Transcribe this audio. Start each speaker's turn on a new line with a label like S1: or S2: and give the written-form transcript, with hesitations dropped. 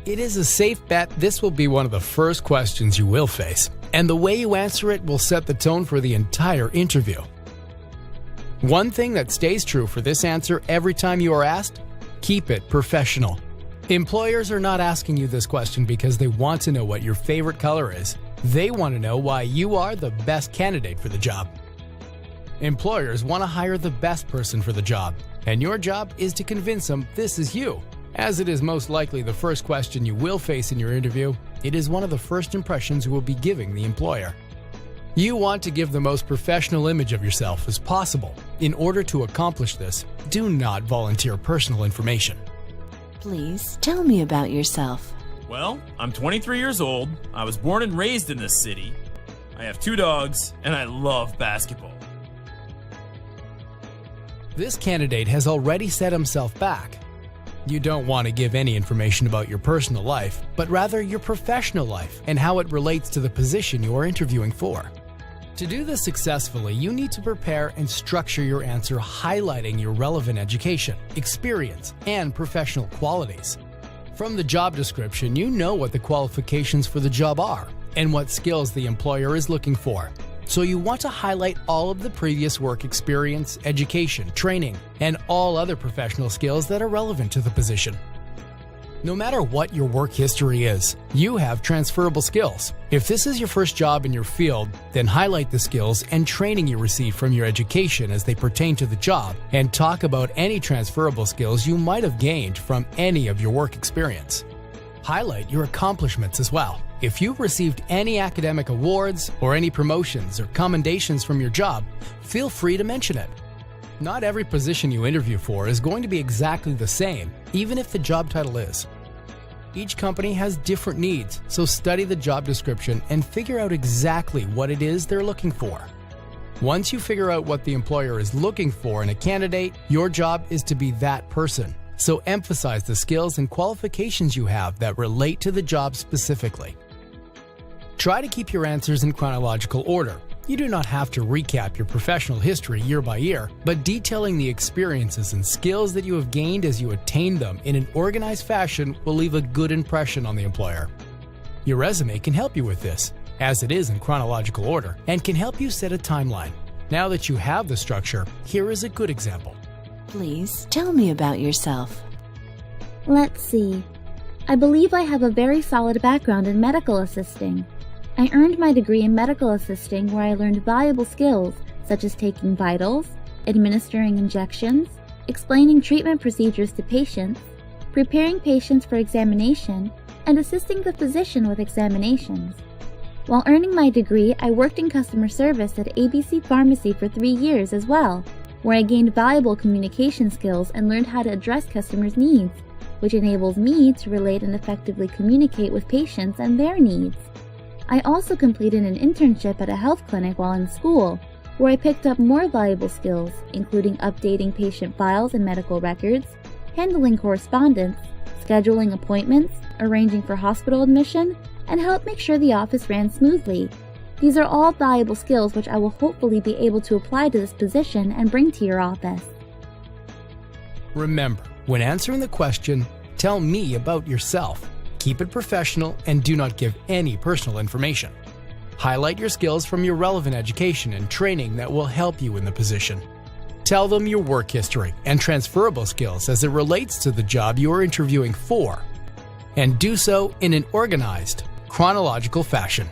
S1: It is a safe bet this will be one of the first questions you will face, and the way you answer it will set the tone for the entire interview. One thing that stays true for this answer every time you are asked: keep it professional. Employers are not asking you this question because they want to know what your favorite color is. They want to know why you are the best candidate for the job. Employers want to hire the best person for the job, and your job is to convince them this is you. As it is most likely the first question you will face in your interview, it is one of the first impressions you will be giving the employer. You want to give the most professional image of yourself as possible. In order to accomplish this, do not volunteer personal information.
S2: Please tell me about yourself.
S3: Well, I'm 23 years old, I was born and raised in this city, I have 2 dogs, and I love basketball.
S1: This candidate has already set himself back. You don't want to give any information about your personal life, but rather your professional life and how it relates to the position you are interviewing for. To do this successfully, you need to prepare and structure your answer highlighting your relevant education, experience, and professional qualities. From the job description, you know what the qualifications for the job are and what skills the employer is looking for. So you want to highlight all of the previous work experience, education, training, and all other professional skills that are relevant to the position. No matter what your work history is, you have transferable skills. If this is your first job in your field, then highlight the skills and training you received from your education as they pertain to the job, and talk about any transferable skills you might have gained from any of your work experience. Highlight your accomplishments as well. If you've received any academic awards or any promotions or commendations from your job, feel free to mention it. Not every position you interview for is going to be exactly the same, even if the job title is. Each company has different needs, so study the job description and figure out exactly what it is they're looking for. Once you figure out what the employer is looking for in a candidate, your job is to be that person. So emphasize the skills and qualifications you have that relate to the job specifically. Try to keep your answers in chronological order. You do not have to recap your professional history year by year, but detailing the experiences and skills that you have gained as you attain them in an organized fashion will leave a good impression on the employer. Your resume can help you with this, as it is in chronological order, and can help you set a timeline. Now that you have the structure, here is a good example.
S2: Please tell me about yourself.
S4: Let's see. I believe I have a very solid background in medical assisting. I earned my degree in medical assisting where I learned valuable skills such as taking vitals, administering injections, explaining treatment procedures to patients, preparing patients for examination, and assisting the physician with examinations. While earning my degree, I worked in customer service at ABC Pharmacy for 3 years as well, where I gained valuable communication skills and learned how to address customers' needs, which enables me to relate and effectively communicate with patients and their needs. I also completed an internship at a health clinic while in school, where I picked up more valuable skills, including updating patient files and medical records, handling correspondence, scheduling appointments, arranging for hospital admission, and helped make sure the office ran smoothly. These are all valuable skills which I will hopefully be able to apply to this position and bring to your office.
S1: Remember, when answering the question, tell me about yourself. Keep it professional and do not give any personal information. Highlight your skills from your relevant education and training that will help you in the position. Tell them your work history and transferable skills as it relates to the job you are interviewing for. And do so in an organized, chronological fashion.